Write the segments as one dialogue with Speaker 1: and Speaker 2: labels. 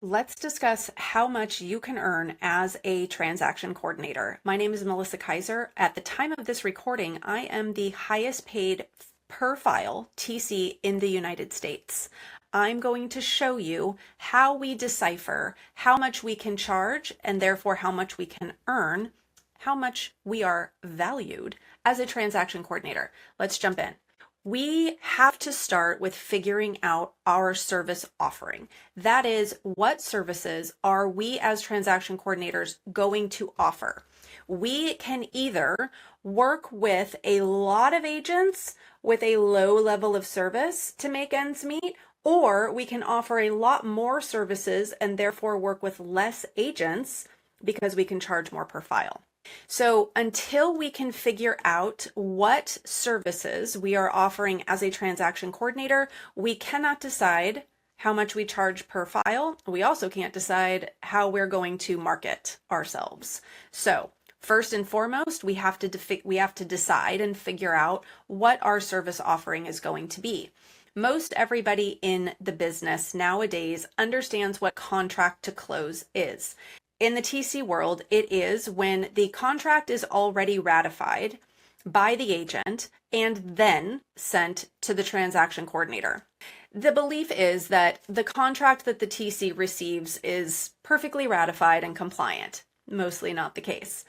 Speaker 1: Let's discuss how much you can earn as a transaction coordinator. My name is Melissa Kaiser. At the time of this recording, I am the highest paid per file TC in the United States. I'm going to show you how we decipher how much we can charge and therefore how much we can earn, how much we are valued as a transaction coordinator. Let's jump in. We have to start with figuring out our service offering. That is, what services are we as transaction coordinators going to offer? We can either work with a lot of agents with a low level of service to make ends meet, or we can offer a lot more services and therefore work with less agents because we can charge more per file. So until we can figure out what services we are offering as a transaction coordinator, we cannot decide how much we charge per file. We also can't decide how we're going to market ourselves. So first and foremost, we have to decide and figure out what our service offering is going to be. Most everybody in the business nowadays understands what contract to close is. In the TC world, it is when the contract is already ratified by the agent and then sent to the transaction coordinator. The belief is that the contract that the TC receives is perfectly ratified and compliant. Mostly not the case.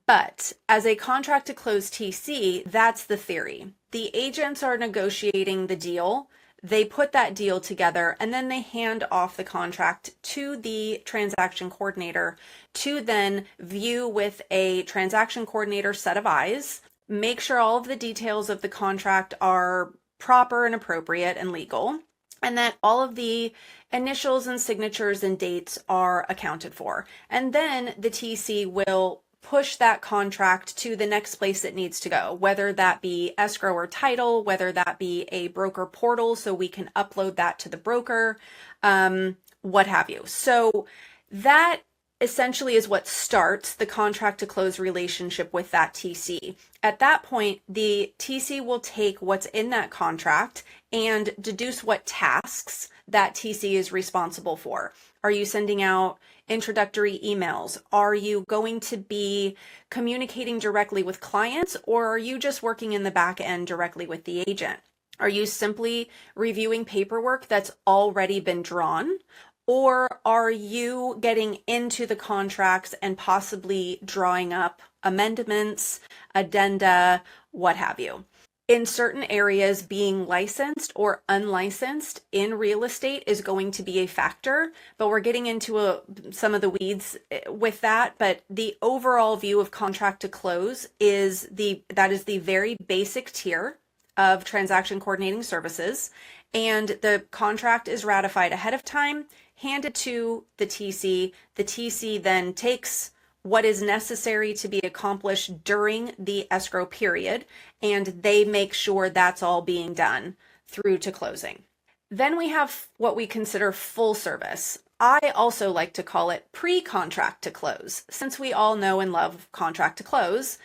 Speaker 1: But as a contract to close TC, that's the theory. The agents are negotiating the deal. They put that deal together and then they hand off the contract to the transaction coordinator to then view with a transaction coordinator set of eyes, make sure all of the details of the contract are proper and appropriate and legal, and that all of the initials and signatures and dates are accounted for. And then the TC will push that contract to the next place it needs to go, whether that be escrow or title, whether that be a broker portal so we can upload that to the broker, what have you. So that essentially is what starts the contract to close relationship with that TC. At that point, the TC will take what's in that contract and deduce what tasks that TC is responsible for. Are you sending out introductory emails? Are you going to be communicating directly with clients, or are you just working in the back end directly with the agent? Are you simply reviewing paperwork that's already been drawn? Or are you getting into the contracts and possibly drawing up amendments, addenda, what have you? In certain areas, being licensed or unlicensed in real estate is going to be a factor, but we're getting into some of the weeds with that. But the overall view of contract to close is that is the very basic tier of transaction coordinating services, and the contract is ratified ahead of time, handed to the TC. The TC then takes what is necessary to be accomplished during the escrow period, and they make sure that's all being done through to closing. Then we have what we consider full service. I also like to call it pre-contract to close. Since we all know and love contract to close,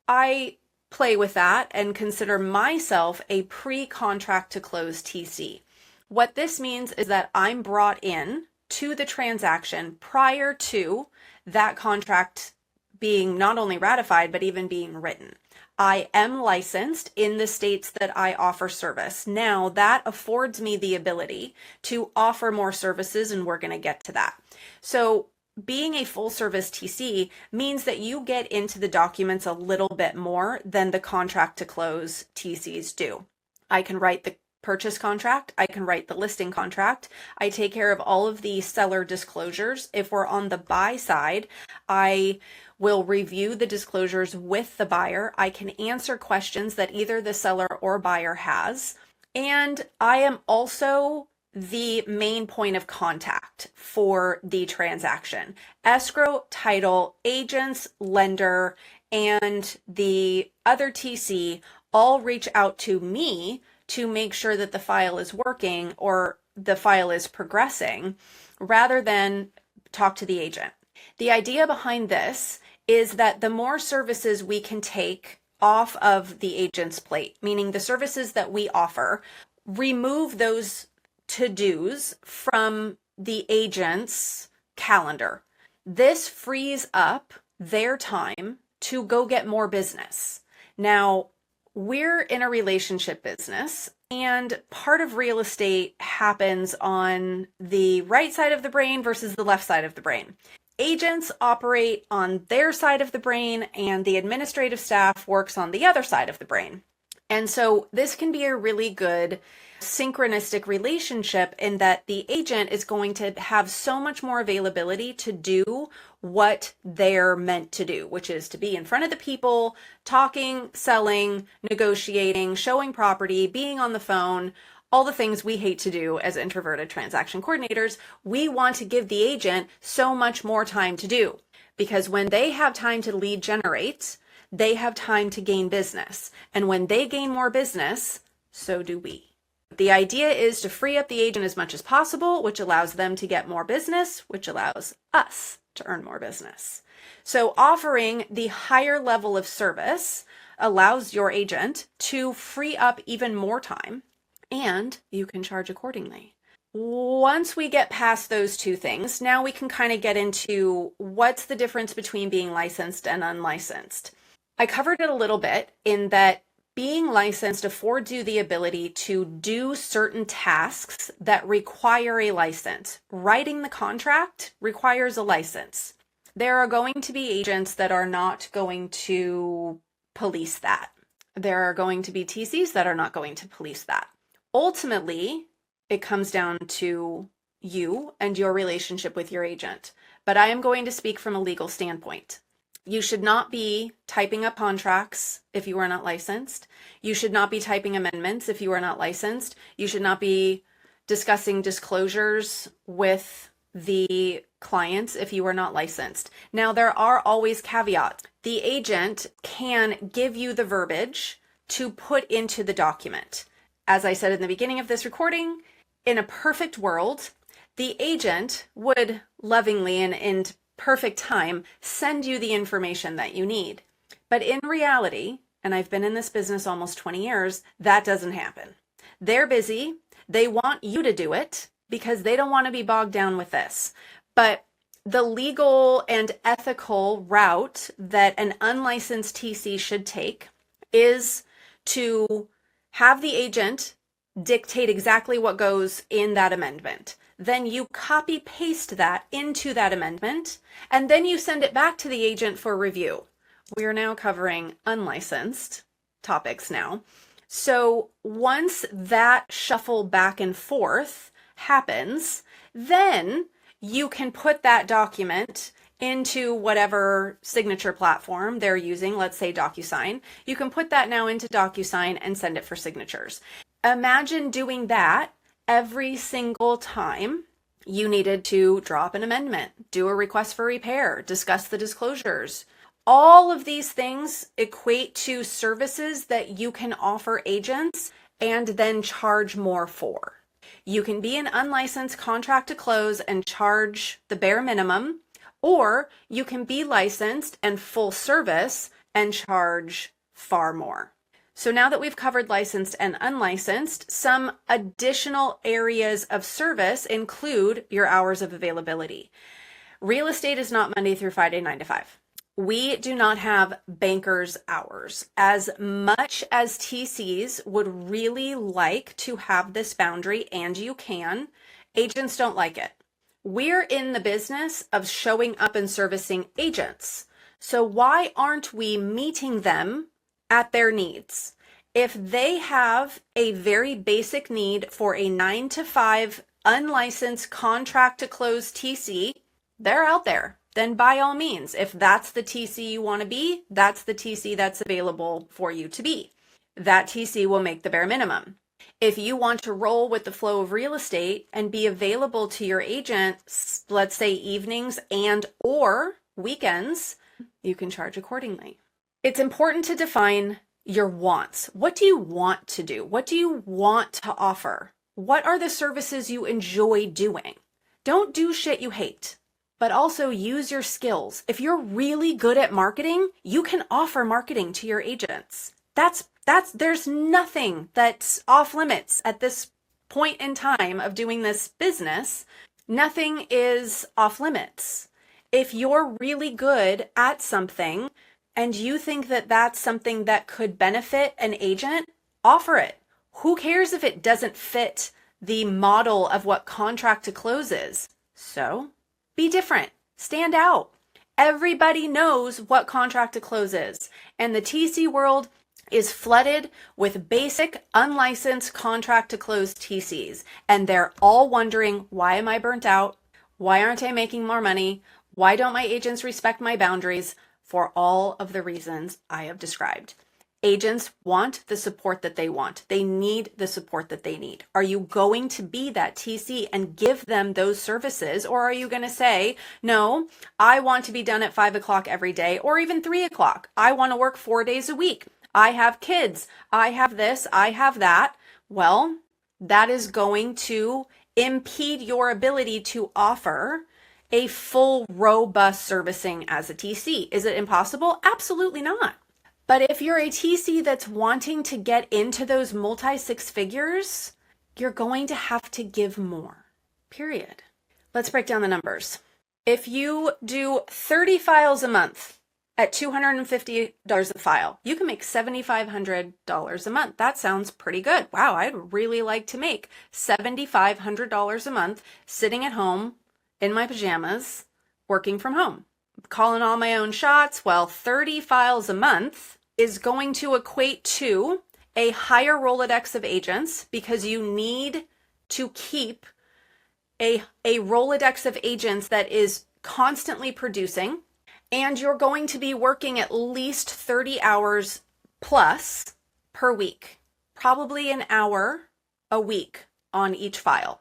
Speaker 1: I play with that and consider myself a pre-contract to close TC. What this means is that I'm brought in to the transaction prior to that contract being not only ratified, but even being written. I am licensed in the states that I offer service. Now that affords me the ability to offer more services, and we're going to get to that. So being a full service TC means that you get into the documents a little bit more than the contract to close TCs do. I can write the purchase contract. I can write the listing contract. I take care of all of the seller disclosures. If we're on the buy side, I will review the disclosures with the buyer. I can answer questions that either the seller or buyer has. And I am also the main point of contact for the transaction. Escrow, title, agents, lender, and the other TC all reach out to me to make sure that the file is working or the file is progressing, rather than talk to the agent. The idea behind this is that the more services we can take off of the agent's plate, meaning the services that we offer, remove those to-dos from the agent's calendar. This frees up their time to go get more business. Now, we're in a relationship business, and part of real estate happens on the right side of the brain versus the left side of the brain. Agents operate on their side of the brain, and the administrative staff works on the other side of the brain. And so this can be a really good synchronistic relationship in that the agent is going to have so much more availability to do what they're meant to do, which is to be in front of the people, talking, selling, negotiating, showing property, being on the phone, all the things we hate to do as introverted transaction coordinators. We want to give the agent so much more time to do, because when they have time to lead generate, they have time to gain business. And when they gain more business, so do we. The idea is to free up the agent as much as possible, which allows them to get more business, which allows us to earn more business. So offering the higher level of service allows your agent to free up even more time, and you can charge accordingly. Once we get past those two things, now we can kind of get into what's the difference between being licensed and unlicensed. I covered it a little bit in that being licensed affords you the ability to do certain tasks that require a license. Writing the contract requires a license. There are going to be agents that are not going to police that. There are going to be TCs that are not going to police that. Ultimately, it comes down to you and your relationship with your agent. But I am going to speak from a legal standpoint. You should not be typing up contracts if you are not licensed. You should not be typing amendments if you are not licensed. You should not be discussing disclosures with the clients if you are not licensed. Now, there are always caveats. The agent can give you the verbiage to put into the document. As I said in the beginning of this recording, in a perfect world, the agent would lovingly and in perfect time send you the information that you need. But in reality, and I've been in this business almost 20 years, that doesn't happen. They're busy. They want you to do it because they don't want to be bogged down with this. But the legal and ethical route that an unlicensed TC should take is to have the agent dictate exactly what goes in that amendment. Then you copy paste that into that amendment, and then you send it back to the agent for review. We are now covering unlicensed topics now. So once that shuffle back and forth happens, then you can put that document into whatever signature platform they're using, let's say DocuSign. You can put that now into DocuSign and send it for signatures. Imagine doing that every single time you needed to drop an amendment, do a request for repair, discuss the disclosures. All of these things equate to services that you can offer agents and then charge more for. You can be an unlicensed contract to close and charge the bare minimum, or you can be licensed and full service and charge far more. So now that we've covered licensed and unlicensed, some additional areas of service include your hours of availability. Real estate is not Monday through Friday, 9 to 5. We do not have banker's hours. As much as TCs would really like to have this boundary, and you can, agents don't like it. We're in the business of showing up and servicing agents. So why aren't we meeting them at their needs? If they have a very basic need for a 9 to 5 unlicensed contract to close TC, they're out there. Then by all means, if that's the TC you want to be, that's the TC that's available for you to be. That TC will make the bare minimum. If you want to roll with the flow of real estate and be available to your agent, let's say evenings and or weekends, you can charge accordingly. It's important to define your wants. What do you want to do? What do you want to offer? What are the services you enjoy doing? Don't do shit you hate, but also use your skills. If you're really good at marketing, you can offer marketing to your agents. There's nothing that's off limits at this point in time of doing this business. Nothing is off limits. If you're really good at something and you think that that's something that could benefit an agent, offer it. Who cares if it doesn't fit the model of what contract to close is? So be different, stand out. Everybody knows what contract to close is, and the TC world is flooded with basic unlicensed contract to close TCs, and they're all wondering, why am I burnt out? Why aren't I making more money? Why don't my agents respect my boundaries? For all of the reasons I have described. Agents want the support that they want. They need the support that they need. Are you going to be that TC and give them those services? Or are you going to say, no, I want to be done at 5 o'clock every day, or even 3 o'clock. I want to work 4 days a week. I have kids. I have this. I have that. Well, that is going to impede your ability to offer a full, robust servicing as a TC. Is it impossible? Absolutely not. But if you're a TC that's wanting to get into those multi-six figures, you're going to have to give more, period. Let's break down the numbers. If you do 30 files a month at $250 a file, you can make $7,500 a month. That sounds pretty good. Wow, I'd really like to make $7,500 a month sitting at home in my pajamas, working from home, calling all my own shots. Well, 30 files a month is going to equate to a higher Rolodex of agents, because you need to keep a Rolodex of agents that is constantly producing, and you're going to be working at least 30 hours plus per week, probably an hour a week on each file.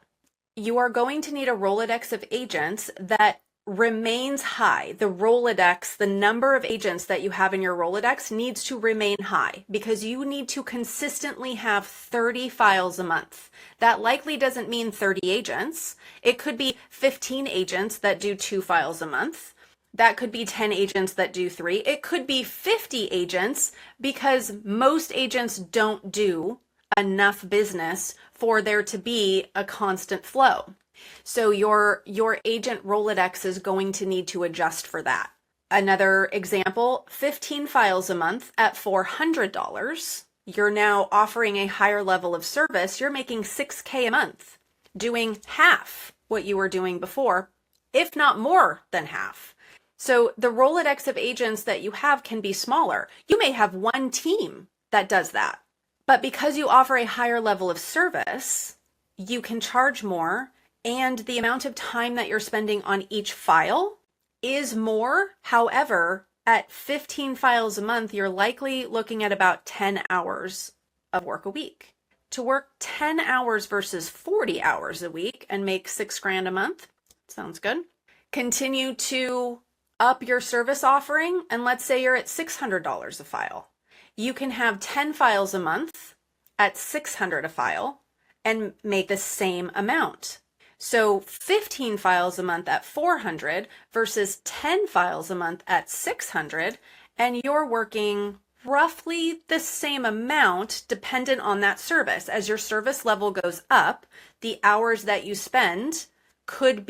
Speaker 1: You are going to need a Rolodex of agents that remains high. The Rolodex, the number of agents that you have in your Rolodex, needs to remain high, because you need to consistently have 30 files a month. That likely doesn't mean 30 agents. It could be 15 agents that do 2 files a month. That could be 10 agents that do 3. It could be 50 agents, because most agents don't do enough business for there to be a constant flow. So your agent Rolodex is going to need to adjust for that. Another example, 15 files a month at $400. You're now offering a higher level of service. You're making $6,000 a month, doing half what you were doing before, if not more than half. So the Rolodex of agents that you have can be smaller. You may have one team that does that. But because you offer a higher level of service, you can charge more, and the amount of time that you're spending on each file is more. However, at 15 files a month, you're likely looking at about 10 hours of work a week. To work 10 hours versus 40 hours a week and make $6,000 a month, sounds good. Continue to up your service offering, and let's say you're at $600 a file. You can have 10 files a month at $600 a file and make the same amount. So 15 files a month at $400 versus 10 files a month at $600, and you're working roughly the same amount dependent on that service. As your service level goes up, the hours that you spend could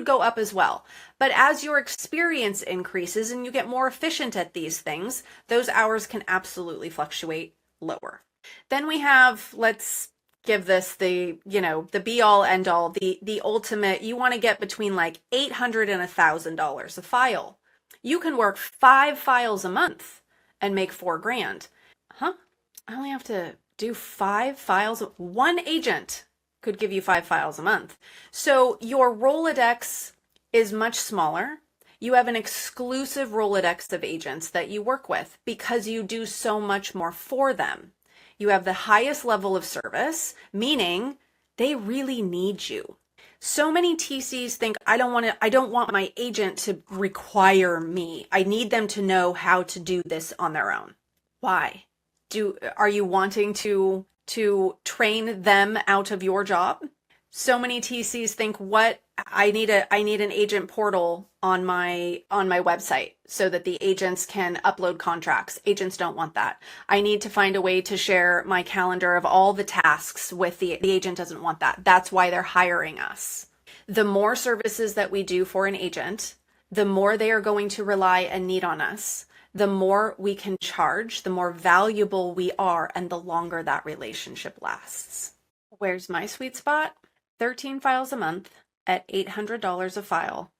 Speaker 1: go up as well. But as your experience increases and you get more efficient at these things, those hours can absolutely fluctuate lower. Then we have, let's give this the be all end all, the ultimate. You want to get between like $800 and $1,000 a file. You can work 5 files a month and make $4,000. I only have to do 5 files. One agent could give you 5 files a month. So your Rolodex is much smaller. You have an exclusive Rolodex of agents that you work with because you do so much more for them. You have the highest level of service, meaning they really need you. So many TCs think, I don't want my agent to require me. I need them to know how to do this on their own. Why? Are you wanting to train them out of your job? So many TCs think, I need an agent portal on my website so that the agents can upload contracts. Agents don't want that. I need to find a way to share my calendar of all the tasks with the agent doesn't want that. That's why they're hiring us. The more services that we do for an agent, the more they are going to rely and need on us, the more we can charge, the more valuable we are, and the longer that relationship lasts. Where's my sweet spot? 13 files a month at $800 a file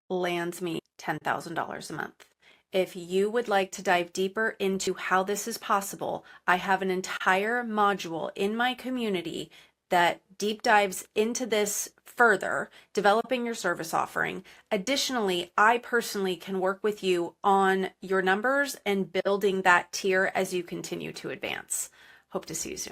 Speaker 1: lands me $10,000 a month. If you would like to dive deeper into how this is possible, I have an entire module in my community that deep dives into this further, developing your service offering. Additionally, I personally can work with you on your numbers and building that tier as you continue to advance. Hope to see you soon.